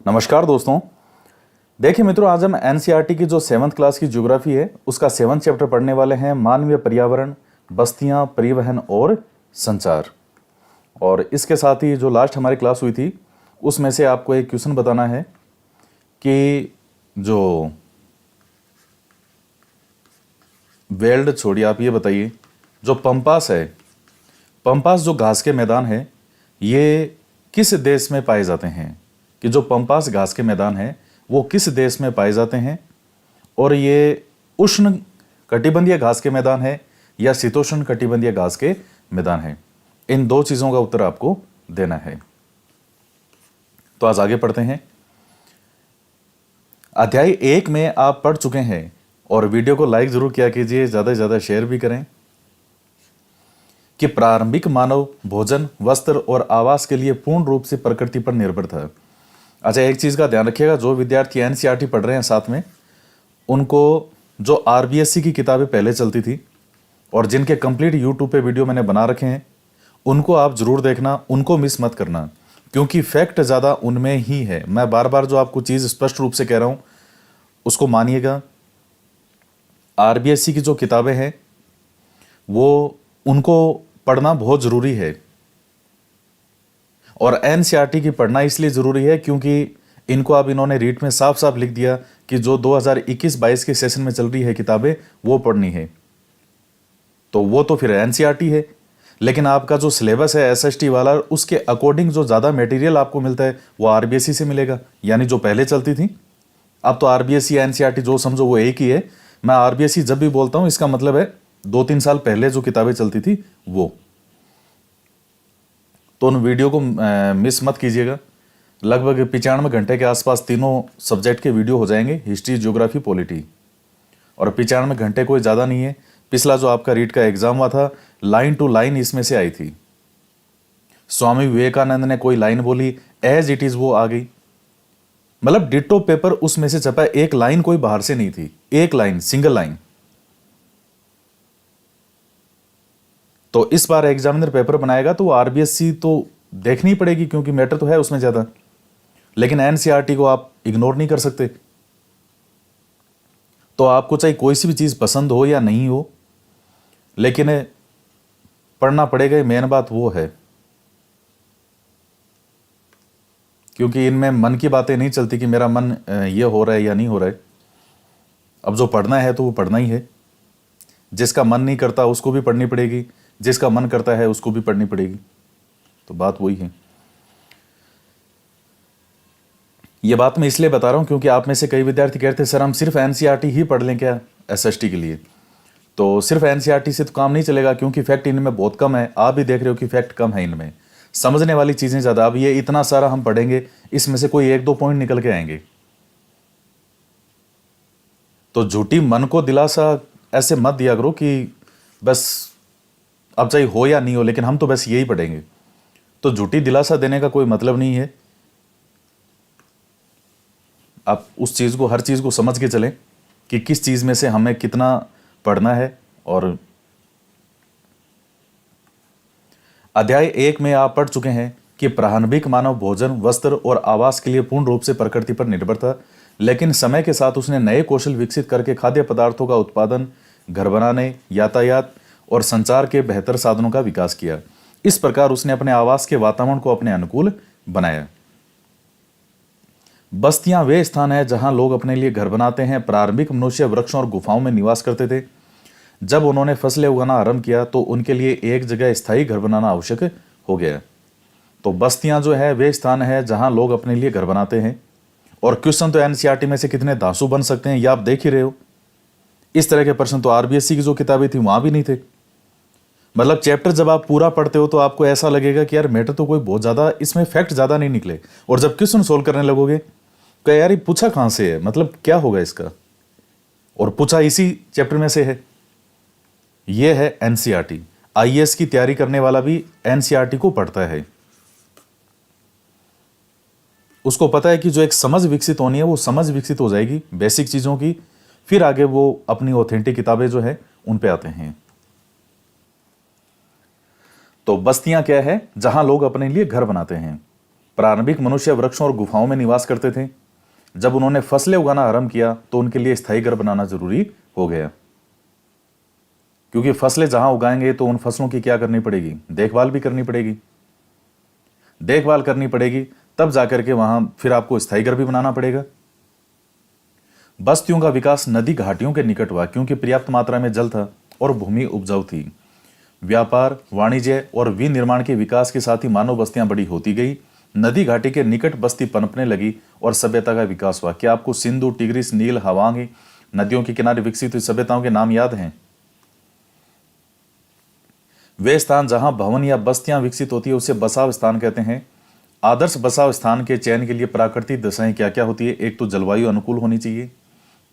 नमस्कार दोस्तों। देखिए मित्रों, आज हम एनसीईआरटी की जो 7th क्लास की ज्योग्राफी है उसका 7th चैप्टर पढ़ने वाले हैं। मानवीय पर्यावरण, बस्तियां, परिवहन और संचार। और इसके साथ ही जो लास्ट हमारी क्लास हुई थी उसमें से आपको एक क्वेश्चन बताना है कि जो वेल्ड छोड़िए, आप ये बताइए, जो पंपास है, पंपास जो घास के मैदान है, ये किस देश में पाए जाते हैं? कि जो पंपास घास के मैदान है वो किस देश में पाए जाते हैं? और ये उष्ण कटिबंधीय घास के मैदान है या शीतोष्ण कटिबंधीय घास के मैदान है? इन दो चीजों का उत्तर आपको देना है। तो आज आगे पढ़ते हैं। अध्याय 1 में आप पढ़ चुके हैं और वीडियो को लाइक जरूर किया कीजिए, ज्यादा से ज्यादा शेयर भी करें, कि प्रारंभिक मानव भोजन, वस्त्र और आवास के लिए पूर्ण रूप से प्रकृति पर निर्भर था। अच्छा, एक चीज का ध्यान रखिएगा, जो विद्यार्थी एनसीईआरटी पढ़ रहे हैं साथ में, उनको जो आरबीएससी की किताबें पहले चलती थी और जिनके कंप्लीट यूट्यूब पे वीडियो मैंने बना रखे हैं, उनको आप जरूर देखना, उनको मिस मत करना, क्योंकि फैक्ट ज़्यादा उनमें ही है। मैं बार बार जो आपको चीज़ स्पष्ट रूप से कह रहा हूं उसको मानिएगा। आरबीएससी की जो किताबें हैं वो उनको पढ़ना बहुत ज़रूरी है, और एनसीईआरटी की पढ़ना इसलिए ज़रूरी है क्योंकि इनको अब इन्होंने रीट में साफ साफ लिख दिया कि जो 2021-22 के सेशन में चल रही है किताबें वो पढ़नी है। तो वो तो फिर एनसीईआरटी है, लेकिन आपका जो सिलेबस है एसएसटी वाला, उसके अकॉर्डिंग जो ज़्यादा मटेरियल आपको मिलता है वो आरबीएससी से मिलेगा, यानी जो पहले चलती थी। अब तो आरबीएससी एनसीईआरटी जो समझो वो एक ही है। मैं आरबीएससी जब भी बोलता हूँ इसका मतलब है 2-3 साल पहले जो किताबें चलती थी वो। तो उन वीडियो को मिस मत कीजिएगा। लगभग 95 घंटे के आसपास तीनों सब्जेक्ट के वीडियो हो जाएंगे, हिस्ट्री, ज्योग्राफी, पॉलिटी। और 95 घंटे कोई ज़्यादा नहीं है। पिछला जो आपका रीट का एग्जाम हुआ था, लाइन टू लाइन इसमें से आई थी। स्वामी विवेकानंद ने कोई लाइन बोली, एज इट इज वो आ गई। मतलब डिट्टो पेपर उसमें से छपा, एक लाइन कोई बाहर से नहीं थी, एक लाइन, सिंगल लाइन। तो इस बार एग्जामिनर पेपर बनाएगा तो आरबीएससी तो देखनी पड़ेगी, क्योंकि मैटर तो है उसमें ज्यादा, लेकिन एनसीईआरटी को आप इग्नोर नहीं कर सकते। तो आपको चाहे कोई सी भी चीज पसंद हो या नहीं हो, लेकिन पढ़ना पड़ेगा। मेन बात वो है, क्योंकि इनमें मन की बातें नहीं चलती कि मेरा मन ये हो रहा है या नहीं हो रहा है। अब जो पढ़ना है तो वो पढ़ना ही है। जिसका मन नहीं करता उसको भी पढ़नी पड़ेगी, जिसका मन करता है उसको भी पढ़नी पड़ेगी। तो बात वही है। ये बात मैं इसलिए बता रहा हूं क्योंकि आप में से कई विद्यार्थी कहते हैं सर हम सिर्फ एनसीईआरटी ही पढ़ लें क्या एसएसटी के लिए? तो सिर्फ एनसीईआरटी से तो काम नहीं चलेगा, क्योंकि फैक्ट इनमें बहुत कम है। आप भी देख रहे हो कि फैक्ट कम है इनमें, समझने वाली चीजें ज्यादा। अब ये इतना सारा हम पढ़ेंगे, इसमें से कोई 1-2 पॉइंट निकल के आएंगे। तो झूठी मन को दिलासा ऐसे मत दिया करो कि बस अब चाहे हो या नहीं हो, लेकिन हम तो बस यही पढ़ेंगे। तो झूठी दिलासा देने का कोई मतलब नहीं है। आप उस चीज को, हर चीज को समझ के चलें कि किस चीज में से हमें कितना पढ़ना है। और अध्याय 1 में आप पढ़ चुके हैं कि प्रारंभिक मानव भोजन, वस्त्र और आवास के लिए पूर्ण रूप से प्रकृति पर निर्भर था, लेकिन समय के साथ उसने नए कौशल विकसित करके खाद्य पदार्थों का उत्पादन, घर बनाने, यातायात और संचार के बेहतर साधनों का विकास किया। इस प्रकार उसने अपने आवास के वातावरण को अपने अनुकूल बनाया। बस्तियां वे स्थान हैं जहां लोग अपने लिए घर बनाते हैं। प्रारंभिक मनुष्य वृक्षों और गुफाओं में निवास करते थे। जब उन्होंने फसलें उगाना आरंभ किया तो उनके लिए एक जगह स्थायी घर बनाना आवश्यक हो गया। तो बस्तियां जो है वे स्थान है जहां लोग अपने लिए घर बनाते हैं। और क्वेश्चन तो एनसीईआरटी में से कितने धांसू बन सकते हैं ये आप देख ही रहे हो। इस तरह के प्रश्न तो आरबीएससी की जो किताबें थी वहां भी नहीं थे। मतलब चैप्टर जब आप पूरा पढ़ते हो तो आपको ऐसा लगेगा कि यार मैटर तो कोई बहुत ज्यादा, इसमें फैक्ट ज्यादा नहीं निकले। और जब क्वेश्चन सोल्व करने लगोगे तो यार ये पूछा कहां से है, मतलब क्या होगा इसका, और पूछा इसी चैप्टर में से है। ये है एनसीईआरटी। आईएएस की तैयारी करने वाला भी एनसीईआरटी को पढ़ता है। उसको पता है कि जो एक समझ विकसित होनी है वो समझ विकसित हो जाएगी बेसिक चीजों की, फिर आगे वो अपनी ऑथेंटिक किताबें जो है उन पे आते हैं। तो बस्तियां क्या है? जहां लोग अपने लिए घर बनाते हैं। प्रारंभिक मनुष्य वृक्षों और गुफाओं में निवास करते थे। जब उन्होंने फसलें उगाना आरंभ किया तो उनके लिए स्थायी घर बनाना जरूरी हो गया, क्योंकि फसलें जहां उगाएंगे तो उन फसलों की क्या करनी पड़ेगी, देखभाल भी करनी पड़ेगी। देखभाल करनी पड़ेगी तब जाकर के वहां फिर आपको स्थायी घर भी बनाना पड़ेगा। बस्तियों का विकास नदी घाटियों के निकट हुआ, क्योंकि पर्याप्त मात्रा में जल था और भूमि उपजाऊ थी। व्यापार, वाणिज्य और विनिर्माण के विकास के साथ ही मानव बस्तियां बड़ी होती गई। नदी घाटी के निकट बस्ती पनपने लगी और सभ्यता का विकास हुआ। क्या आपको सिंधु, टिग्रिस, नील, हवांगी नदियों के किनारे विकसित हुई सभ्यताओं के नाम याद हैं? वे स्थान जहां भवन या बस्तियां विकसित होती है उसे बसाव स्थान कहते हैं। आदर्श बसाव स्थान के चयन के लिए प्राकृतिक दशाएं क्या क्या होती है? एक तो जलवायु अनुकूल होनी चाहिए,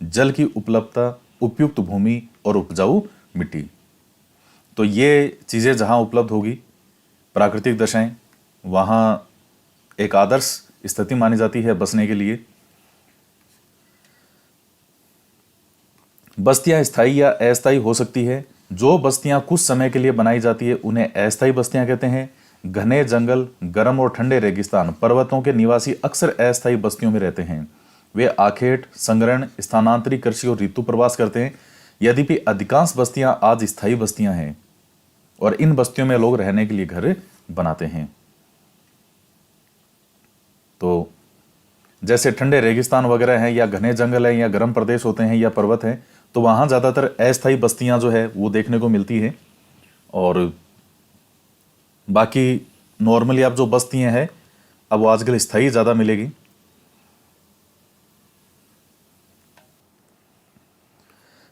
जल की उपलब्धता, उपयुक्त भूमि और उपजाऊ मिट्टी। तो ये चीजें जहां उपलब्ध होगी, प्राकृतिक दशाएं, वहां एक आदर्श स्थिति मानी जाती है बसने के लिए। बस्तियां स्थायी या अस्थायी हो सकती है। जो बस्तियां कुछ समय के लिए बनाई जाती है उन्हें अस्थायी बस्तियां कहते हैं। घने जंगल, गर्म और ठंडे रेगिस्तान, पर्वतों के निवासी अक्सर अस्थायी बस्तियों में रहते हैं। वे आखेट, संग्रहण, स्थानांतरित कृषि और ऋतु प्रवास करते हैं। यद्यपि अधिकांश बस्तियां आज स्थायी बस्तियां हैं और इन बस्तियों में लोग रहने के लिए घर बनाते हैं। तो जैसे ठंडे रेगिस्तान वगैरह हैं या घने जंगल हैं या गर्म प्रदेश होते हैं या पर्वत हैं, तो वहां ज्यादातर अस्थायी बस्तियां जो है वो देखने को मिलती है। और बाकी नॉर्मली आप जो बस्तियां हैं अब वो आजकल स्थायी ज्यादा मिलेगी।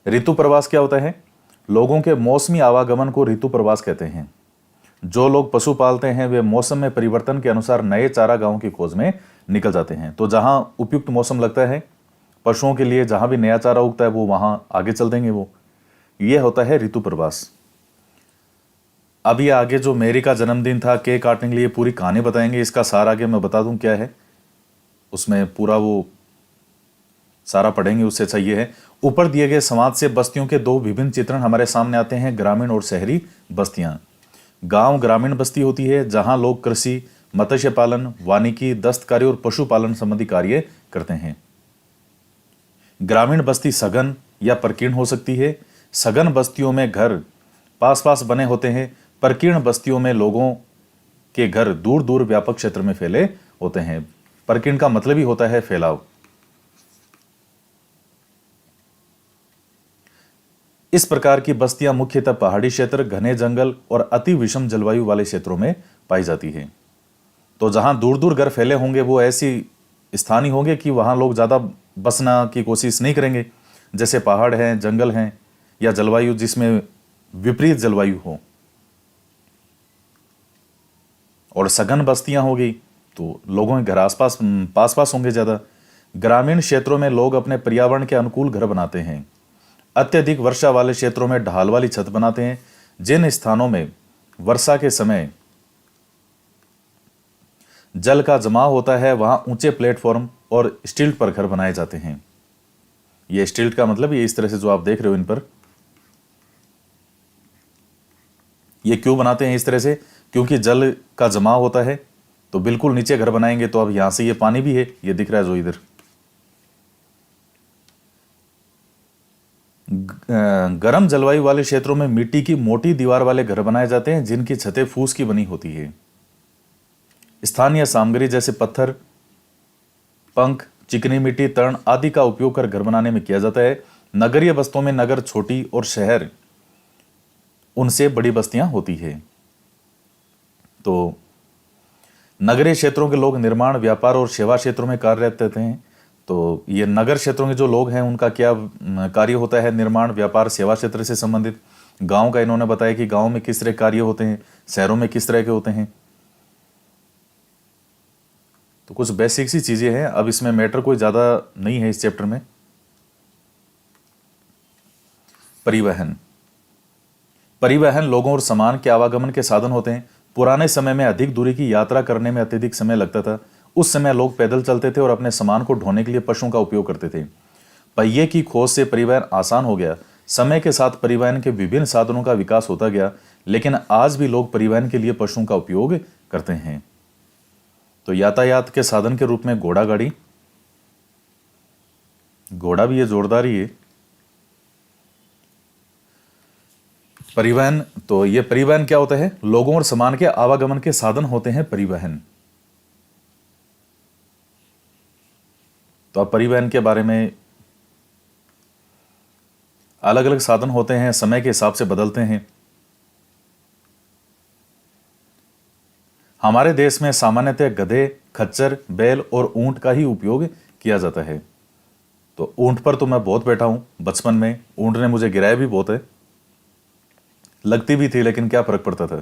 ऋतु प्रवास क्या होता है? लोगों के मौसमी आवागमन को ऋतु प्रवास कहते हैं। जो लोग पशु पालते हैं वे मौसम में परिवर्तन के अनुसार नए चारागाहों की खोज में निकल जाते हैं। तो जहां उपयुक्त मौसम लगता है पशुओं के लिए, जहां भी नया चारा उगता है वो वहां आगे चल देंगे। वो ये होता है ऋतु प्रवास। अभी आगे जो मेरी का जन्मदिन था, केक काटने के लिए पूरी कहानी बताएंगे। इसका सार आगे मैं बता दूं क्या है, उसमें पूरा वो सारा पढ़ेंगे। उससे अच्छा ये है, ऊपर दिए गए समाज से बस्तियों के दो विभिन्न चित्रण हमारे सामने आते हैं, ग्रामीण और शहरी बस्तियां। गांव ग्रामीण बस्ती होती है जहां लोग कृषि, मत्स्य पालन, वानिकी, दस्तकारी और पशुपालन संबंधी कार्य करते हैं। ग्रामीण बस्ती सघन या प्रकीर्ण हो सकती है। सघन बस्तियों में घर पास पास बने होते हैं। प्रकीर्ण बस्तियों में लोगों के घर दूर दूर व्यापक क्षेत्र में फैले होते हैं। प्रकीर्ण का मतलब ही होता है फैलाव। इस प्रकार की बस्तियां मुख्यतः पहाड़ी क्षेत्र, घने जंगल और अति विषम जलवायु वाले क्षेत्रों में पाई जाती है। तो जहां दूर दूर घर फैले होंगे वो ऐसी स्थानीय होंगे कि वहां लोग ज्यादा बसना की कोशिश नहीं करेंगे, जैसे पहाड़ हैं, जंगल हैं या जलवायु जिसमें विपरीत जलवायु हो। और सघन बस्तियां होगी तो लोगों के घर आसपास पास पास होंगे ज्यादा। ग्रामीण क्षेत्रों में लोग अपने पर्यावरण के अनुकूल घर बनाते हैं। अत्यधिक वर्षा वाले क्षेत्रों में ढाल वाली छत बनाते हैं। जिन स्थानों में वर्षा के समय जल का जमाव होता है वहां ऊंचे प्लेटफॉर्म और स्टिल्ट पर घर बनाए जाते हैं। ये स्टिल्ट का मतलब ये इस तरह से जो आप देख रहे हो इन पर, ये क्यों बनाते हैं इस तरह से? क्योंकि जल का जमाव होता है। तो बिल्कुल नीचे घर बनाएंगे तो अब यहां से ये पानी भी है, ये दिख रहा है जो इधर। गर्म जलवायु वाले क्षेत्रों में मिट्टी की मोटी दीवार वाले घर बनाए जाते हैं जिनकी छतें फूस की बनी होती है। स्थानीय सामग्री जैसे पत्थर, पंख, चिकनी मिट्टी, तर्ण आदि का उपयोग कर घर बनाने में किया जाता है। नगरीय बस्तियों में नगर छोटी और शहर उनसे बड़ी बस्तियां होती है। तो नगरीय क्षेत्रों के लोग निर्माण, व्यापार और सेवा क्षेत्रों में कार्यरत रहते हैं। तो ये नगर क्षेत्रों के जो लोग हैं उनका क्या कार्य होता है? निर्माण, व्यापार, सेवा क्षेत्र से संबंधित। गांव का इन्होंने बताया कि गांव में किस तरह कार्य होते हैं, शहरों में किस तरह के होते हैं। तो कुछ बेसिक सी चीजें हैं। अब इसमें मैटर कोई ज्यादा नहीं है इस चैप्टर में। परिवहन। परिवहन लोगों और सामान के आवागमन के साधन होते हैं। पुराने समय में अधिक दूरी की यात्रा करने में अत्यधिक समय लगता था। उस समय लोग पैदल चलते थे और अपने सामान को ढोने के लिए पशुओं का उपयोग करते थे। पहिए की खोज से परिवहन आसान हो गया। समय के साथ परिवहन के विभिन्न साधनों का विकास होता गया, लेकिन आज भी लोग परिवहन के लिए पशुओं का उपयोग करते हैं। तो यातायात के साधन के रूप में घोड़ा गाड़ी, घोड़ा भी ये जोरदार ही है। परिवहन, तो ये परिवहन क्या होता है? लोगों और सामान के आवागमन के साधन होते हैं परिवहन। तो अब परिवहन के बारे में, अलग अलग साधन होते हैं, समय के हिसाब से बदलते हैं। हमारे देश में सामान्यतः गधे, खच्चर, बैल और ऊंट का ही उपयोग किया जाता है। तो ऊंट पर तो मैं बहुत बैठा हूं, बचपन में ऊंट ने मुझे गिराया भी बहुत है, लगती भी थी, लेकिन क्या फर्क पड़ता था।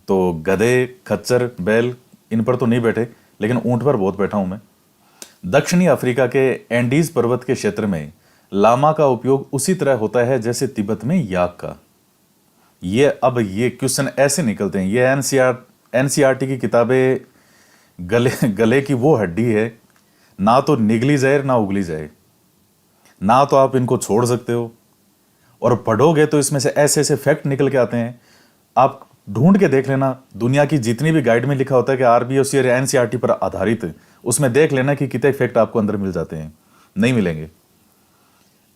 तो गधे, खच्चर, बैल, इन पर तो नहीं बैठे, लेकिन ऊंट पर बहुत बैठा हूं मैं। दक्षिणी अफ्रीका के एंडीज पर्वत के क्षेत्र में लामा का उपयोग उसी तरह होता है जैसे तिब्बत में याक का। ये क्वेश्चन ऐसे निकलते हैं। ये एनसीईआरटी की किताबें गले की वो हड्डी है, ना तो निगली जाए ना उगली जाए, ना तो आप इनको छोड़ सकते हो, और पढ़ोगे तो इसमें से ऐसे ऐसे फैक्ट निकल के आते हैं। आप ढूंढ के देख लेना, दुनिया की जितनी भी गाइड में लिखा होता है कि आरबीओसी और एनसीईआरटी पर आधारित, उसमें देख लेना कि कितने फैक्ट आपको अंदर मिल जाते हैं। नहीं मिलेंगे।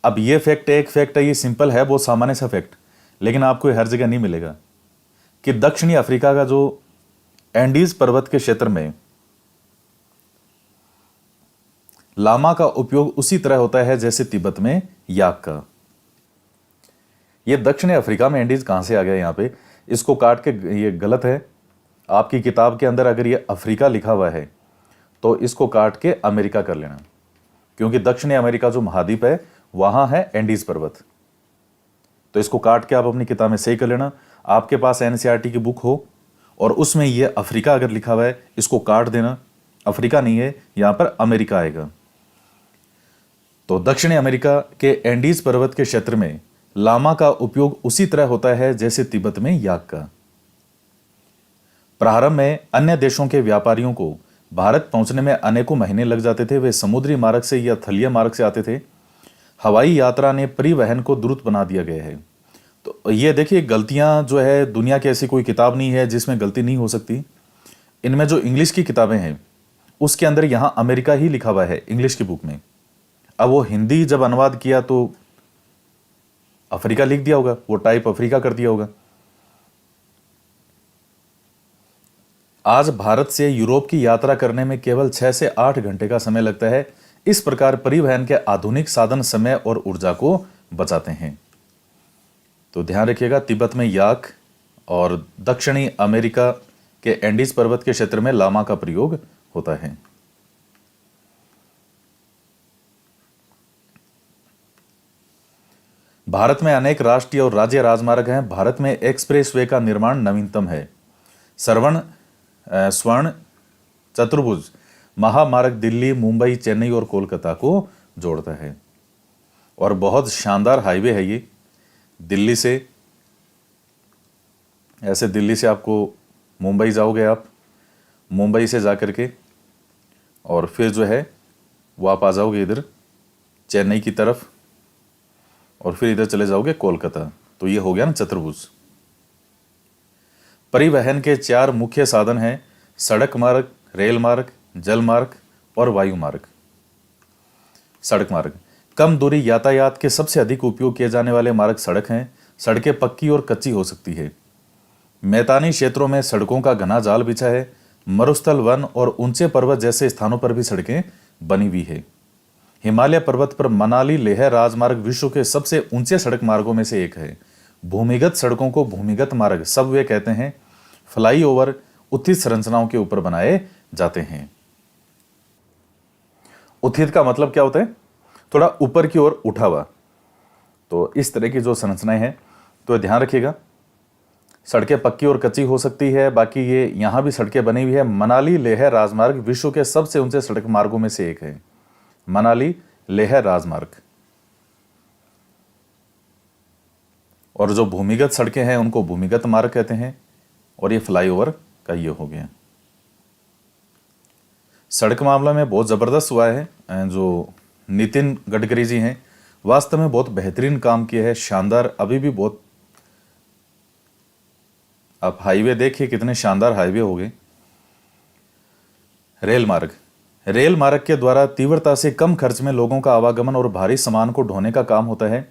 अब ये फैक्ट, एक फैक्ट है, ये सिंपल है, बहुत सामान्य सा फैक्ट, लेकिन आपको हर जगह नहीं मिलेगा कि दक्षिणी अफ्रीका का जो एंडीज पर्वत के क्षेत्र में लामा का उपयोग उसी तरह होता है जैसे तिब्बत में याक का। ये दक्षिणी अफ्रीका में एंडीज कहां से आ गया? यहां पे इसको काट के, ये गलत है। आपकी किताब के अंदर अगर ये अफ्रीका लिखा हुआ है तो इसको काट के अमेरिका कर लेना, क्योंकि दक्षिणी अमेरिका जो महाद्वीप है वहां है एंडीज पर्वत। तो इसको काट के आप अपनी किताब में सही कर लेना। आपके पास एनसीईआरटी की बुक हो और उसमें ये अफ्रीका अगर लिखा हुआ है, इसको काट देना, अफ्रीका नहीं है, यहां पर अमेरिका आएगा। तो दक्षिणी अमेरिका के एंडीज पर्वत के क्षेत्र में लामा का उपयोग उसी तरह होता है जैसे तिब्बत में याक का। प्रारंभ में अन्य देशों के व्यापारियों को भारत पहुंचने में अनेकों महीने लग जाते थे। वे समुद्री मार्ग से या थलीय मार्ग से आते थे। हवाई यात्रा ने परिवहन को द्रुत बना दिया गया है। तो ये देखिए, गलतियां जो है, दुनिया की ऐसी कोई किताब नहीं है जिसमें गलती नहीं हो सकती। इनमें जो इंग्लिश की किताबें हैं उसके अंदर यहां अमेरिका ही लिखा हुआ है इंग्लिश की बुक में। अब वो हिंदी जब अनुवाद किया तो अफ्रीका लिख दिया होगा, वो टाइप अफ्रीका कर दिया होगा। आज भारत से यूरोप की यात्रा करने में केवल 6 से 8 घंटे का समय लगता है। इस प्रकार परिवहन के आधुनिक साधन समय और ऊर्जा को बचाते हैं। तो ध्यान रखिएगा, तिब्बत में याक और दक्षिणी अमेरिका के एंडीज पर्वत के क्षेत्र में लामा का प्रयोग होता है। भारत में अनेक राष्ट्रीय और राज्य राजमार्ग हैं। भारत में एक्सप्रेसवे का निर्माण नवीनतम है। स्वर्ण चतुर्भुज महामार्ग दिल्ली, मुंबई, चेन्नई और कोलकाता को जोड़ता है और बहुत शानदार हाईवे है ये। दिल्ली से, ऐसे दिल्ली से आपको मुंबई जाओगे आप, मुंबई से जाकर के और फिर जो है वो आप आ जाओगे इधर चेन्नई की तरफ और फिर इधर चले जाओगे कोलकाता। तो ये हो गया ना चतुर्भुज। परिवहन के 4 मुख्य साधन हैं: सड़क मार्ग, रेल मार्ग, जल मार्ग और वायु मार्ग। सड़क मार्ग, कम दूरी यातायात के सबसे अधिक उपयोग किए जाने वाले मार्ग सड़क हैं। सड़कें पक्की और कच्ची हो सकती है। मैदानी क्षेत्रों में सड़कों का घना जाल बिछा है। मरुस्थल, वन और ऊंचे पर्वत जैसे स्थानों पर भी सड़कें बनी हुई है। हिमालय पर्वत पर मनाली लेह राजमार्ग विश्व के सबसे ऊंचे सड़क मार्गों में से एक है। भूमिगत सड़कों को भूमिगत मार्ग, सबवे कहते हैं। फ्लाईओवर उत्थित संरचनाओं के ऊपर बनाए जाते हैं। उत्थित का मतलब क्या होता है? थोड़ा ऊपर की ओर उठा हुआ। तो इस तरह की जो संरचनाएं हैं, तो ध्यान रखिएगा। सड़कें पक्की और कच्ची हो सकती है। बाकी ये यहां भी सड़कें बनी हुई है। मनाली लेह राजमार्ग विश्व के सबसे ऊंचे सड़क मार्गों में से एक है। मनाली लेह राजमार्ग। और जो भूमिगत सड़कें हैं उनको भूमिगत मार्ग कहते हैं। और ये फ्लाईओवर का ये हो गया। सड़क मामला में बहुत जबरदस्त हुआ है। जो नितिन गडकरी जी हैं, वास्तव में बहुत बेहतरीन काम किया है, शानदार। अभी भी बहुत अब हाईवे देखिए कितने शानदार हाईवे हो गए। रेल मार्ग, रेल मार्ग के द्वारा तीव्रता से कम खर्च में लोगों का आवागमन और भारी सामान को ढोने का काम होता है।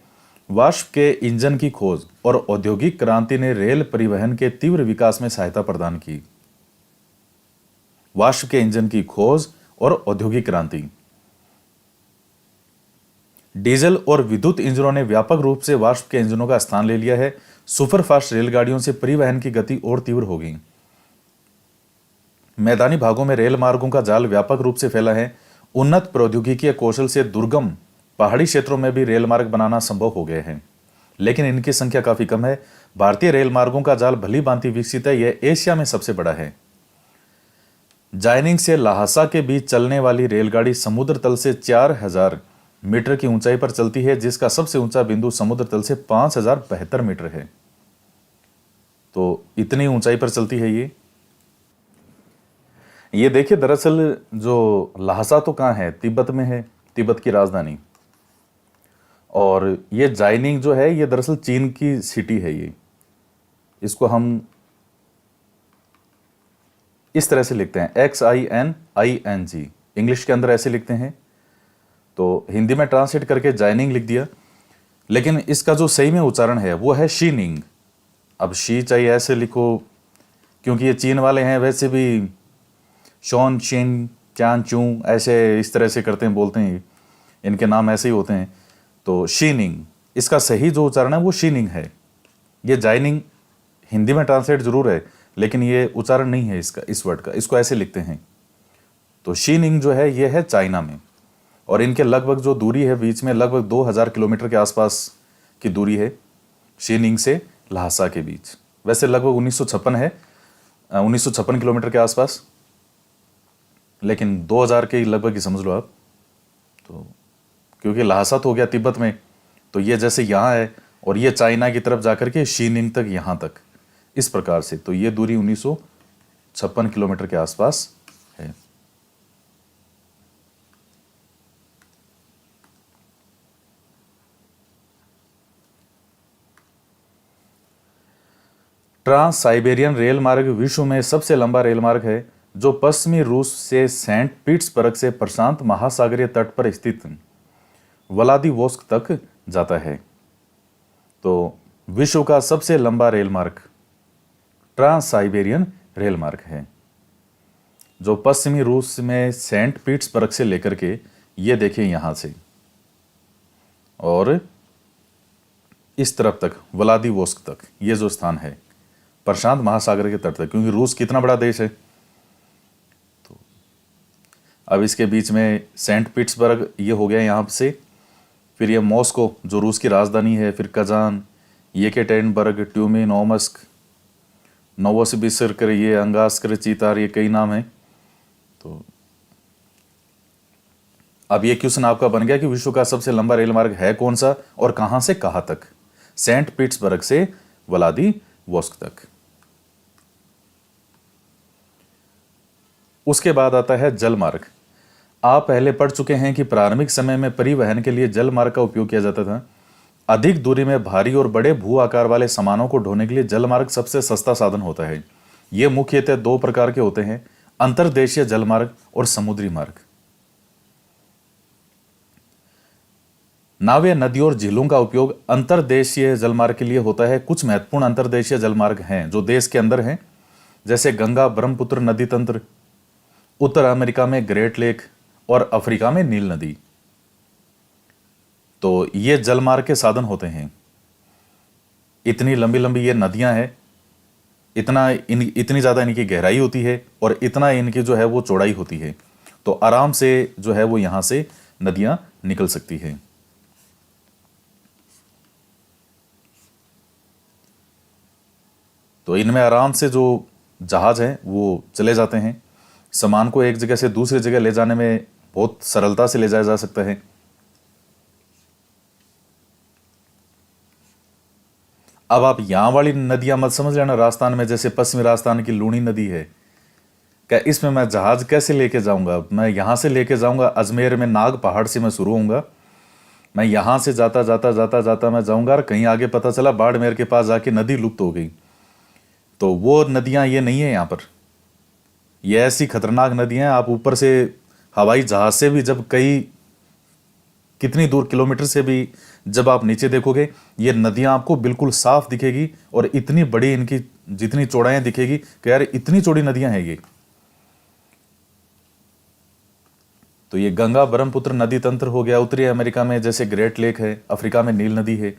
वाष्प के इंजन की खोज और औद्योगिक क्रांति ने रेल परिवहन के तीव्र विकास में सहायता प्रदान की। वाष्प के इंजन की खोज और औद्योगिक क्रांति। डीजल और विद्युत इंजनों ने व्यापक रूप से वाष्प के इंजनों का स्थान ले लिया है। सुपरफास्ट रेलगाड़ियों से परिवहन की गति और तीव्र हो गई। मैदानी भागों में रेल मार्गों का जाल व्यापक रूप से फैला है। उन्नत प्रौद्योगिकी कौशल से दुर्गम पहाड़ी क्षेत्रों में भी रेल मार्ग बनाना संभव हो गए हैं, लेकिन इनकी संख्या काफी कम है। भारतीय रेल मार्गों का जाल भली भांति विकसित है। यह एशिया में सबसे बड़ा है। जायनिंग से लहासा के बीच चलने वाली रेलगाड़ी समुद्र तल से 4000 मीटर की ऊंचाई पर चलती है, जिसका सबसे ऊंचा बिंदु समुद्र तल से 5072 मीटर है। तो इतनी ऊंचाई पर चलती है ये देखिए, दरअसल जो लहासा तो कहाँ है, तिब्बत में है, तिब्बत की राजधानी। और ये जाइनिंग जो है ये दरअसल चीन की सिटी है। ये इसको हम इस तरह से लिखते हैं, XINING, इंग्लिश के अंदर ऐसे लिखते हैं। तो हिंदी में ट्रांसलेट करके जाइनिंग लिख दिया, लेकिन इसका जो सही में उच्चारण है वो है शीनिंग। अब शी चाहिए ऐसे लिखो, क्योंकि ये चीन वाले हैं, वैसे भी शॉन चिन चान चू ऐसे इस तरह से करते हैं, बोलते हैं, इनके नाम ऐसे ही होते हैं। तो शीनिंग, इसका सही जो उच्चारण है वो शीनिंग है। ये जाइनिंग हिंदी में ट्रांसलेट जरूर है, लेकिन ये उच्चारण नहीं है इसका, इस वर्ड का, इसको ऐसे लिखते हैं। तो शीनिंग जो है ये है चाइना में, और इनके लगभग जो दूरी है बीच में, लगभग 2000 किलोमीटर के आसपास की दूरी है शीनिंग से लहासा के बीच। वैसे लगभग 1956 है, 1956 किलोमीटर के आसपास, लेकिन 2000 के लगभग ही समझ लो आप। तो क्योंकि लहासा तो हो गया तिब्बत में, तो ये जैसे यहाँ है और ये चाइना की तरफ जाकर के शीनिंग तक, यहाँ तक, इस प्रकार से। तो ये दूरी 1956 किलोमीटर के आसपास है। ट्रांस साइबेरियन रेल मार्ग विश्व में सबसे लंबा रेल मार्ग है, जो पश्चिमी रूस से सेंट पीटर्सबर्ग से प्रशांत महासागरीय तट पर स्थित व्लादिवोस्क तक जाता है। तो विश्व का सबसे लंबा रेल मार्ग ट्रांस साइबेरियन रेल मार्ग है, जो पश्चिमी रूस में सेंट पीटर्सबर्ग से लेकर के, ये देखिए यहां से, और इस तरफ तक व्लादिवोस्क तक, ये जो स्थान है प्रशांत महासागर के तट तक, क्योंकि रूस कितना बड़ा देश है। तो अब इसके बीच में सेंट पीटर्सबर्ग ये हो गया यहाँ से, फिर ये मॉस्को जो रूस की राजधानी है, फिर कजान, येकेटेरिनबर्ग, ट्यूमिन, ओमस्क, नोवोसिबिर्स्क, ये अंगास्क, चीतार, ये कई नाम हैं। तो अब ये क्वेश्चन आपका बन गया कि विश्व का सबसे लंबा रेल मार्ग है कौन सा और कहां से कहां तक? सेंट पीटर्सबर्ग से व्लादिवोस्क तक। उसके बाद आता है जल मार्ग। आप पहले पढ़ चुके हैं कि प्रारंभिक समय में परिवहन के लिए जल मार्ग का उपयोग किया जाता था। अधिक दूरी में भारी और बड़े भू आकार वाले सामानों को ढोने के लिए जल मार्ग सबसे सस्ता साधन होता है। ये मुख्यतः दो प्रकार के होते हैं, अंतर्देशीय जल मार्ग और समुद्री मार्ग। नावें, नदियों और झीलों का उपयोग अंतर्देशीय जलमार्ग के लिए होता है। कुछ महत्वपूर्ण अंतर्देशीय जलमार्ग हैं जो देश के अंदर हैं, जैसे गंगा ब्रह्मपुत्र नदी तंत्र, उत्तर अमेरिका में ग्रेट लेक और अफ्रीका में नील नदी। तो ये जलमार्ग के साधन होते हैं। इतनी लंबी लंबी ये नदियां हैं, इतनी ज्यादा इनकी गहराई होती है और इतना इनकी जो है वो चौड़ाई होती है, तो आराम से जो है वो यहां से नदियां निकल सकती है। तो इनमें आराम से जो जहाज हैं वो चले जाते हैं। सामान को एक जगह से दूसरी जगह ले जाने में बहुत सरलता से ले जाया जा सकता है। अब आप यहां वाली नदियां मत समझ लेना राजस्थान में, जैसे पश्चिमी राजस्थान की लूणी नदी है, क्या इसमें मैं जहाज कैसे लेके जाऊंगा? मैं यहां से लेके जाऊंगा, अजमेर में नाग पहाड़ से मैं शुरू होऊंगा, मैं यहां से जाता जाता जाता जाता मैं जाऊंगा और कहीं आगे पता चला बाड़मेर के पास जाके नदी लुप्त हो गई, तो वो नदियां ये नहीं है यहाँ पर। ये ऐसी खतरनाक नदियां हैं, आप ऊपर से हवाई जहाज से भी जब कई कितनी दूर किलोमीटर से भी जब आप नीचे देखोगे, ये नदियां आपको बिल्कुल साफ दिखेगी और इतनी बड़ी इनकी जितनी चौड़ाई दिखेगी कि यार इतनी चौड़ी नदियां हैं ये। तो ये गंगा ब्रह्मपुत्र नदी तंत्र हो गया। उत्तरी अमेरिका में जैसे ग्रेट लेक है, अफ्रीका में नील नदी है।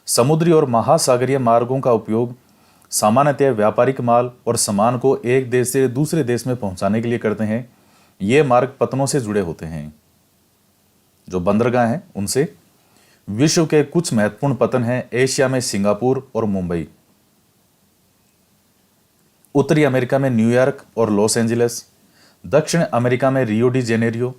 समुद्री और महासागरीय मार्गों का उपयोग सामान्यतः व्यापारिक माल और सामान को एक देश से दूसरे देश में पहुंचाने के लिए करते हैं। ये मार्ग पतनों से जुड़े होते हैं, जो बंदरगाह हैं उनसे। विश्व के कुछ महत्वपूर्ण पतन हैं एशिया में सिंगापुर और मुंबई, उत्तरी अमेरिका में न्यूयॉर्क और लॉस एंजलिस, दक्षिण अमेरिका में रियो डी जेनेरियो,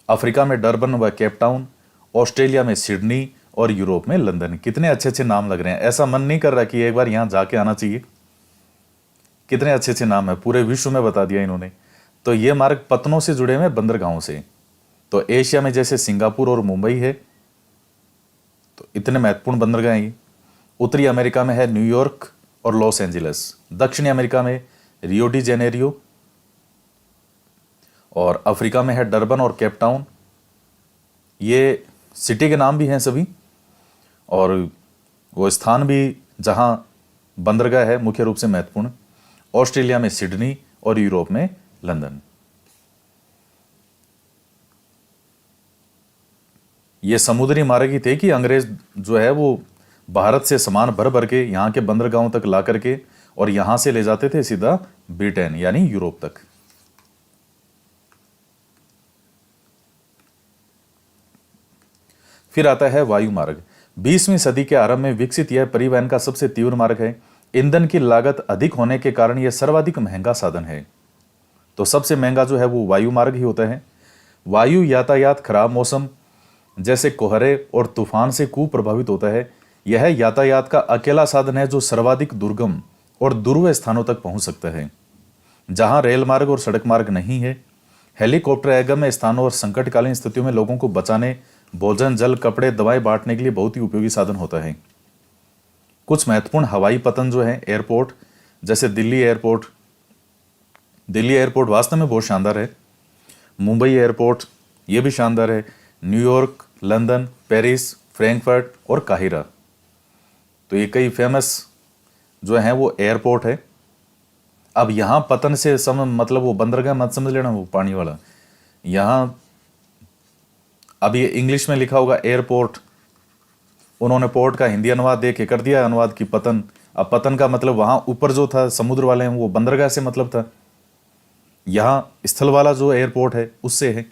अफ्रीका में डरबन व केप टाउन, ऑस्ट्रेलिया में सिडनी और यूरोप में लंदन। कितने अच्छे अच्छे नाम लग रहे हैं, ऐसा मन नहीं कर रहा कि एक बार यहां जाके आना चाहिए। कितने अच्छे अच्छे नाम है, पूरे विश्व में बता दिया इन्होंने। तो ये मार्ग पतनों से जुड़े हुए बंदरगाहों से। तो एशिया में जैसे सिंगापुर और मुंबई है, तो इतने महत्वपूर्ण बंदरगाह हैं। उत्तरी अमेरिका में है न्यूयॉर्क और लॉस एंजलिस, दक्षिणी अमेरिका में रियो डी जेनेरियो, और अफ्रीका में है डरबन और केप टाउन। ये सिटी के नाम भी हैं सभी, और वो स्थान भी जहां बंदरगाह है मुख्य रूप से महत्वपूर्ण। ऑस्ट्रेलिया में सिडनी और यूरोप में लंदन। ये समुद्री मार्ग ही थे कि अंग्रेज जो है वो भारत से सामान भर भर के यहां के बंदरगाहों तक ला करके और यहां से ले जाते थे सीधा ब्रिटेन यानी यूरोप तक। फिर आता है वायु मार्ग। 20वीं सदी के आरंभ में विकसित यह परिवहन का सबसे तीव्र मार्ग है। ईंधन की लागत अधिक होने के कारण यह सर्वाधिक महंगा साधन है। तो सबसे महंगा जो है वो वायु मार्ग ही होता है। वायु यातायात खराब मौसम जैसे कोहरे और तूफान से कुप्रभावित होता है। यह यातायात का अकेला साधन है जो सर्वाधिक दुर्गम और दुर्गम स्थानों तक पहुंच सकता है, जहां रेल मार्ग और सड़क मार्ग नहीं है। हेलीकॉप्टर अगम्य स्थानों और संकटकालीन स्थितियों में लोगों को बचाने, भोजन, जल, कपड़े, दवाएं बांटने के लिए बहुत ही उपयोगी साधन होता है। कुछ महत्वपूर्ण हवाई पतन जो है एयरपोर्ट, जैसे दिल्ली एयरपोर्ट। दिल्ली एयरपोर्ट वास्तव में बहुत शानदार है। मुंबई एयरपोर्ट ये भी शानदार है। न्यूयॉर्क, लंदन, पेरिस, फ्रैंकफर्ट और काहिरा, तो ये कई फेमस जो हैं वो एयरपोर्ट है। अब यहाँ पतन से मतलब वो बंदरगाह मत समझ लेना, वो पानी वाला। यहाँ अब ये इंग्लिश में लिखा होगा एयरपोर्ट, उन्होंने पोर्ट का हिंदी अनुवाद दे के कर दिया अनुवाद की पतन। अब पतन का मतलब वहाँ ऊपर जो था समुद्र वाले हैं वो बंदरगाह से मतलब था, यहाँ स्थल वाला जो एयरपोर्ट है उससे है।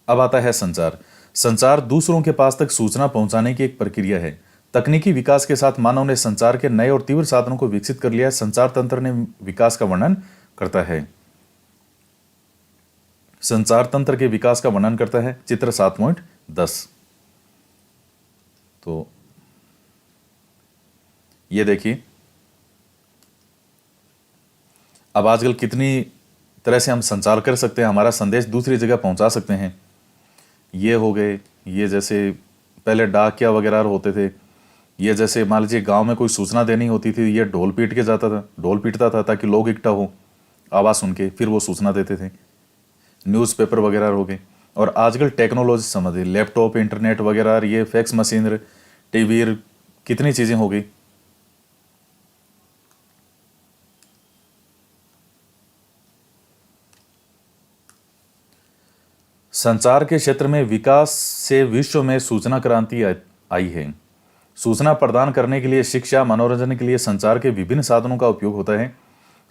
अब आता है संचार। संचार दूसरों के पास तक सूचना पहुंचाने की एक प्रक्रिया है। तकनीकी विकास के साथ मानव ने संचार के नए और तीव्र साधनों को विकसित कर लिया है। संचार तंत्र ने विकास का वर्णन करता है। संचार तंत्र के विकास का वर्णन करता है चित्र 7.10। तो ये देखिए, अब आजकल कितनी तरह से हम संचार कर सकते हैं, हमारा संदेश दूसरी जगह पहुंचा सकते हैं। ये हो गए, ये जैसे पहले डाकिया वगैरह होते थे, ये जैसे मान लीजिए गांव में कोई सूचना देनी होती थी, ये ढोल पीट के जाता था, ढोल पीटता था ताकि लोग इकट्ठा हो, आवाज़ सुन के फिर वो सूचना देते थे। न्यूज़पेपर वगैरह हो गए। और आजकल टेक्नोलॉजी समझिए, लैपटॉप, इंटरनेट वगैरह, ये फैक्स मशीन, टीवी, कितनी चीज़ें हो गई। संचार के क्षेत्र में विकास से विश्व में सूचना क्रांति आई है। सूचना प्रदान करने के लिए, शिक्षा, मनोरंजन के लिए संचार के विभिन्न साधनों का उपयोग होता है।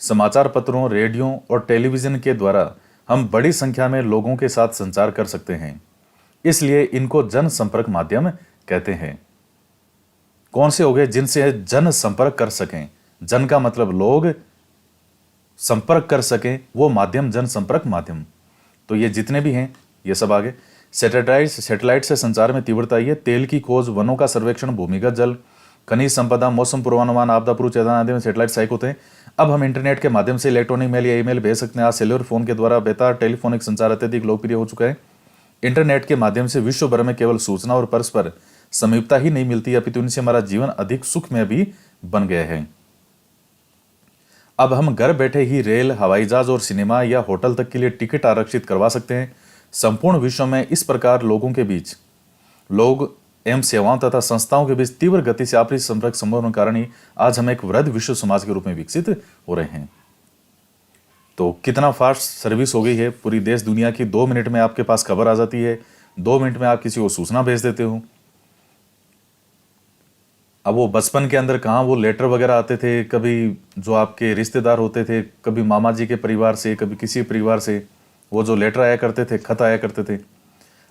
समाचार पत्रों, रेडियो और टेलीविज़न के द्वारा हम बड़ी संख्या में लोगों के साथ संचार कर सकते हैं, इसलिए इनको जन संपर्क माध्यम कहते हैं। कौन से हो गए? जिनसे जन संपर्क कर सकें। जन का मतलब लोग, संपर्क कर सकें वो माध्यम जन संपर्क माध्यम। तो ये जितने भी हैं ये सब आगे। सैटेलाइट से संचार में तीव्रता आई है। तेल की खोज, वनों का सर्वेक्षण, भूमिगत जल, खनिज संपदा, मौसम पूर्वानुमान, आपदा पूर्व चेतावनी आदि में सैटेलाइट सहायक होते हैं। अब हम इंटरनेट के माध्यम से इलेक्ट्रॉनिक मेल या ईमेल भेज सकते हैं। आज सेलुलर फोन के द्वारा बेतार टेलीफोनिक संचार अत्यधिक लोकप्रिय हो चुका है। इंटरनेट के माध्यम से विश्व भर में केवल सूचना और परस्पर समयता ही नहीं मिलती, अपितु इनसे हमारा जीवन अधिक सुखमय भी बन गया है। अब हम घर बैठे ही रेल, हवाई जहाज और सिनेमा या होटल तक के लिए टिकट आरक्षित करवा सकते हैं। संपूर्ण विश्व में इस प्रकार लोग एवं सेवाओं तथा संस्थाओं के बीच तीव्र गति से आपसी संपर्क संभव होने के कारण ही आज हम एक वृहद विश्व समाज के रूप में विकसित हो रहे हैं। तो कितना फास्ट सर्विस हो गई है पूरी देश दुनिया की। 2 मिनट में आपके पास खबर आ जाती है, 2 मिनट में आप किसी को सूचना भेज देते हो। अब वो बचपन के अंदर कहाँ वो लेटर वगैरह आते थे, कभी जो आपके रिश्तेदार होते थे, कभी मामा जी के परिवार से, कभी किसी परिवार से वो जो लेटर आया करते थे, खत आया करते थे।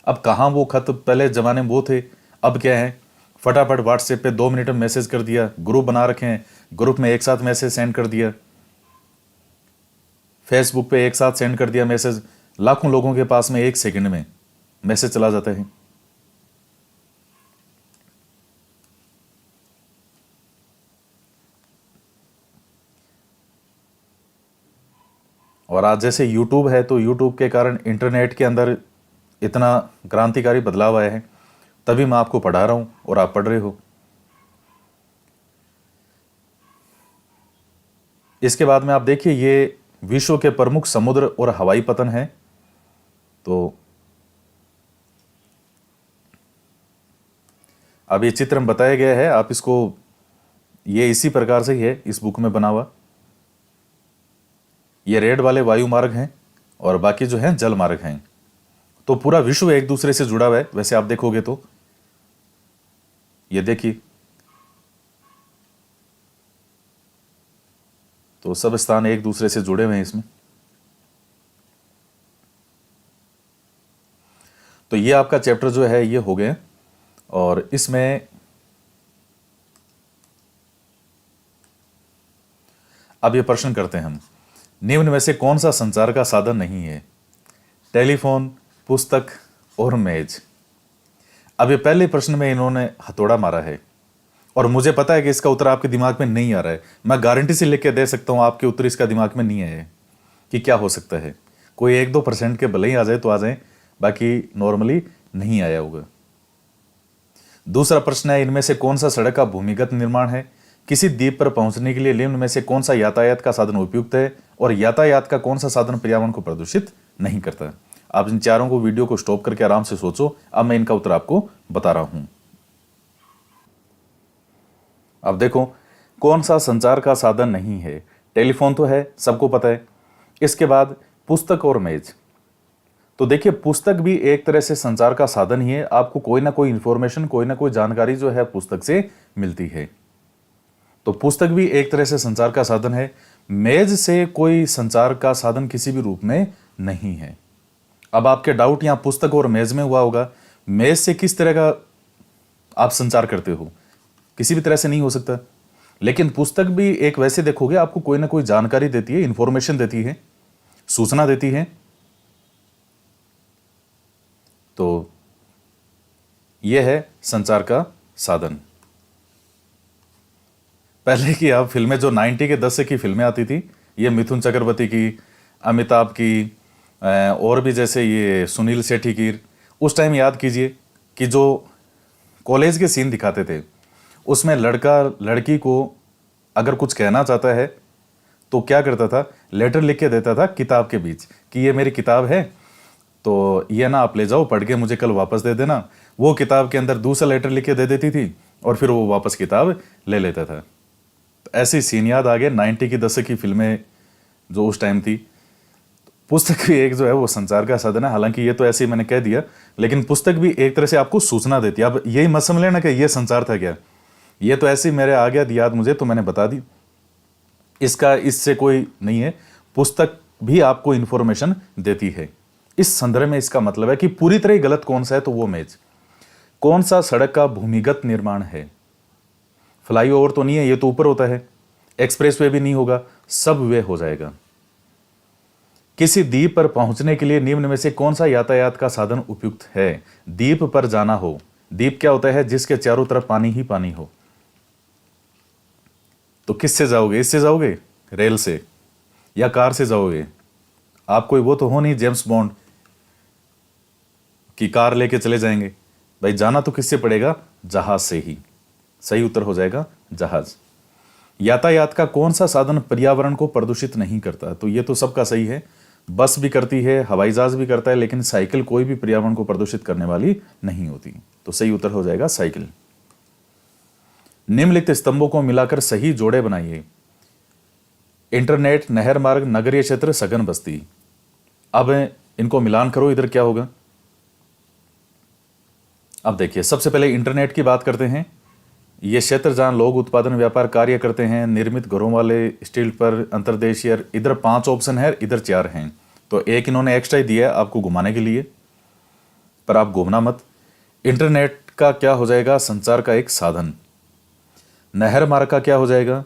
अब कहाँ वो खत पहले ज़माने में वो थे, अब क्या है, फटाफट व्हाट्सएप पे 2 मिनट में मैसेज कर दिया, ग्रुप बना रखे हैं, ग्रुप में एक साथ मैसेज सेंड कर दिया, फेसबुक पे एक साथ सेंड कर दिया मैसेज, लाखों लोगों के पास में 1 सेकंड में मैसेज चला जाता है। और आज जैसे यूट्यूब है, तो यूट्यूब के कारण इंटरनेट के अंदर इतना क्रांतिकारी बदलाव आया है, तभी मैं आपको पढ़ा रहा हूं और आप पढ़ रहे हो। इसके बाद में आप देखिए, ये विश्व के प्रमुख समुद्र और हवाई पतन है। तो अब ये चित्र में बताया गया है, आप इसको, ये इसी प्रकार से ही है इस बुक में बना हुआ। ये रेड वाले वायु मार्ग हैं और बाकी जो हैं जल मार्ग हैं। तो पूरा विश्व एक दूसरे से जुड़ा हुआ है। वैसे आप देखोगे तो ये देखिए, तो सब स्थान एक दूसरे से जुड़े हुए हैं इसमें। तो ये आपका चैप्टर जो है ये हो गया। और इसमें अब ये प्रश्न करते हैं हम, निम्न में से कौन सा संचार का साधन नहीं है? टेलीफोन, पुस्तक और मेज। अब ये पहले प्रश्न में इन्होंने हथौड़ा मारा है और मुझे पता है कि इसका उत्तर आपके दिमाग में नहीं आ रहा है। मैं गारंटी से लिख के दे सकता हूं आपके उत्तर इसका दिमाग में नहीं आए हैं कि क्या हो सकता है। कोई 1-2% के भले ही आ जाए तो आ जाए, बाकी नॉर्मली नहीं आया होगा। दूसरा प्रश्न है, इनमें से कौन सा सड़क का भूमिगत निर्माण है? किसी द्वीप पर पहुंचने के लिए निम्न में से कौन सा यातायात का साधन उपयुक्त है और यातायात का कौन सा साधन पर्यावरण को प्रदूषित नहीं करता? आप इन चारों को वीडियो को स्टॉप करके आराम से सोचो। अब मैं इनका उत्तर आपको बता रहा हूं। अब देखो, कौन सा संचार का साधन नहीं है? टेलीफोन तो है, सबको पता है। इसके बाद पुस्तक और मेज। तो देखिए, पुस्तक भी एक तरह से संचार का साधन ही है। आपको कोई ना कोई इंफॉर्मेशन, कोई ना कोई जानकारी जो है पुस्तक से मिलती है। तो पुस्तक भी एक तरह से संचार का साधन है। मेज से कोई संचार का साधन किसी भी रूप में नहीं है। अब आपके डाउट यहां पुस्तक और मेज में हुआ होगा। मेज से किस तरह का आप संचार करते हो? किसी भी तरह से नहीं हो सकता। लेकिन पुस्तक भी एक वैसे देखोगे, आपको कोई ना कोई जानकारी देती है, इंफॉर्मेशन देती है, सूचना देती है। तो यह है संचार का साधन। पहले की आप फिल्में जो 90 के दशक की फिल्में आती थी, ये मिथुन चक्रवर्ती की, अमिताभ की, और भी जैसे ये सुनील शेट्टी की, उस टाइम याद कीजिए कि जो कॉलेज के सीन दिखाते थे, उसमें लड़का लड़की को अगर कुछ कहना चाहता है तो क्या करता था, लेटर लिख के देता था किताब के बीच कि ये मेरी किताब है, तो ये ना आप ले जाओ, पढ़ के मुझे कल वापस दे देना। वो किताब के अंदर दूसरा लेटर लिख के दे देती थी और फिर वो वापस किताब ले लेता था। तो ऐसी सीन याद आ गए 90 की दशक की फिल्में जो उस टाइम थी। पुस्तक भी एक जो है वो संचार का साधन है। हालांकि ये तो ऐसे ही मैंने कह दिया, लेकिन पुस्तक भी एक तरह से आपको सूचना देती है। अब यही मत समझ लेना कि ये संचार था क्या, ये तो ऐसे ही मेरे आ गया याद मुझे तो मैंने बता दी, इसका इससे कोई नहीं है। पुस्तक भी आपको इंफॉर्मेशन देती है। इस संदर्भ में इसका मतलब है कि पूरी तरह गलत कौन सा है, तो वो मेज। कौन सा सड़क का भूमिगत निर्माण है? फ्लाईओवर तो नहीं है, ये तो ऊपर होता है। एक्सप्रेस वे भी नहीं होगा, सब वे हो जाएगा। किसी द्वीप पर पहुंचने के लिए निम्न में से कौन सा यातायात का साधन उपयुक्त है? द्वीप पर जाना हो, द्वीप क्या होता है? जिसके चारों तरफ पानी ही पानी हो। तो किससे जाओगे? इससे जाओगे, रेल से, या कार से जाओगे? आप कोई वो तो हो नहीं जेम्स बॉन्ड कि कार लेके चले जाएंगे। भाई जाना तो किससे पड़ेगा? जहाज से ही। सही उत्तर हो जाएगा जहाज। यातायात का कौन सा साधन पर्यावरण को प्रदूषित नहीं करता? तो ये तो सबका सही है, बस भी करती है, हवाई जहाज भी करता है, लेकिन साइकिल कोई भी पर्यावरण को प्रदूषित करने वाली नहीं होती। तो सही उत्तर हो जाएगा साइकिल। निम्नलिखित स्तंभों को मिलाकर सही जोड़े बनाइए। इंटरनेट, नहर मार्ग, नगरीय क्षेत्र, सघन बस्ती। अब इनको मिलान करो, इधर क्या होगा? अब देखिए, सबसे पहले इंटरनेट की बात करते हैं। ये क्षेत्र जहां लोग उत्पादन व्यापार कार्य करते हैं, निर्मित घरों वाले, स्टील पर, अंतर्देशीय। इधर 5 ऑप्शन है, इधर 4 हैं, तो एक इन्होंने एक्स्ट्रा ही दिया है आपको घुमाने के लिए, पर आप घूमना मत। इंटरनेट का क्या हो जाएगा? संचार का एक साधन। नहर मार्ग का क्या हो जाएगा?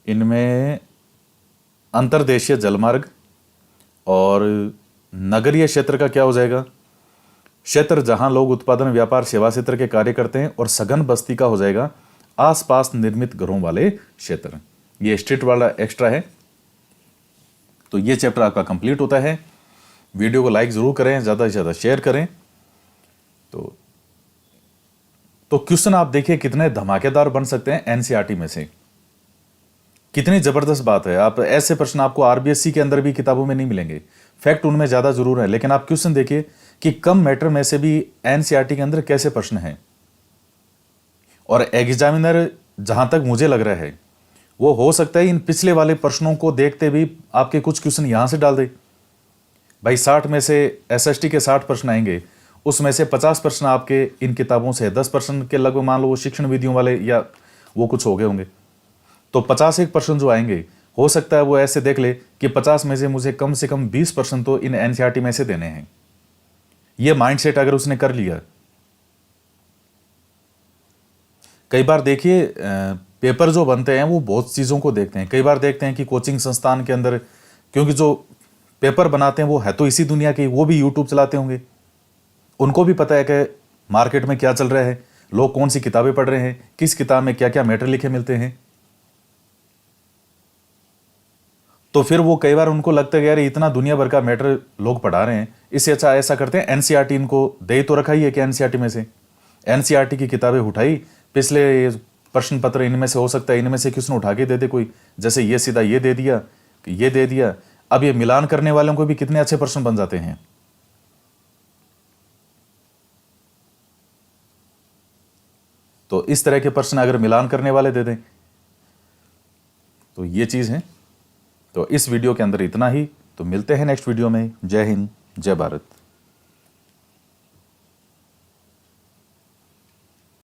इनमें अंतर्देशीय जलमार्ग। और नगरीय क्षेत्र का क्या हो जाएगा? क्षेत्र जहां लोग उत्पादन व्यापार सेवा क्षेत्र के कार्य करते हैं। और सघन बस्ती का हो जाएगा आसपास निर्मित घरों वाले क्षेत्र। ये स्ट्रीट वाला एक्स्ट्रा है। तो ये चैप्टर आपका कंप्लीट होता है। वीडियो को लाइक जरूर करें, ज्यादा से ज्यादा शेयर करें। तो क्वेश्चन आप देखिए कितने धमाकेदार बन सकते हैं एनसीईआरटी में से। कितनी जबरदस्त बात है। आप ऐसे प्रश्न आपको आरबीएससी के अंदर भी किताबों में नहीं मिलेंगे। फैक्ट उनमें ज्यादा जरूर है, लेकिन आप क्वेश्चन देखिए कि कम मैटर में से भी एनसीईआरटी के अंदर कैसे प्रश्न हैं। और एग्जामिनर जहां तक मुझे लग रहा है, वो हो सकता है इन पिछले वाले प्रश्नों को देखते भी आपके कुछ क्वेश्चन यहां से डाल दे। भाई 60 में से एसएसटी के 60 प्रश्न आएंगे, उसमें से 50 प्रश्न आपके इन किताबों से, 10% के लगभग मान लो वो शिक्षण विधियों वाले या वो कुछ हो गए होंगे। तो 51% जो आएंगे, हो सकता है वो ऐसे देख ले कि 50 में से कम 20% तो इन एनसीईआरटी में से देने हैं। ये माइंडसेट अगर उसने कर लिया। कई बार देखिए पेपर जो बनते हैं वो बहुत चीज़ों को देखते हैं। कई बार देखते हैं कि कोचिंग संस्थान के अंदर, क्योंकि जो पेपर बनाते हैं वो है तो इसी दुनिया के, वो भी यूट्यूब चलाते होंगे, उनको भी पता है कि मार्केट में क्या चल रहा है, लोग कौन सी किताबें पढ़ रहे हैं, किस किताब में क्या क्या मैटर लिखे मिलते हैं। तो फिर वो कई बार उनको लगता है यार इतना दुनिया भर का मैटर लोग पढ़ा रहे हैं, इससे अच्छा ऐसा करते हैं एनसीईआरटी इनको दे तो रखा ही है कि एनसीईआरटी में से एनसीईआरटी की किताबें उठाई, पिछले प्रश्न पत्र इनमें से हो सकता है इनमें से क्वेश्चन उठा के दे दे कोई, जैसे ये सीधा ये दे दिया, ये दे दिया। अब ये मिलान करने वालों को भी कितने अच्छे प्रश्न बन जाते हैं। तो इस तरह के प्रश्न अगर मिलान करने वाले दे दें तो ये चीज है। तो इस वीडियो के अंदर इतना ही। तो मिलते हैं नेक्स्ट वीडियो में। जय हिंद, जय भारत।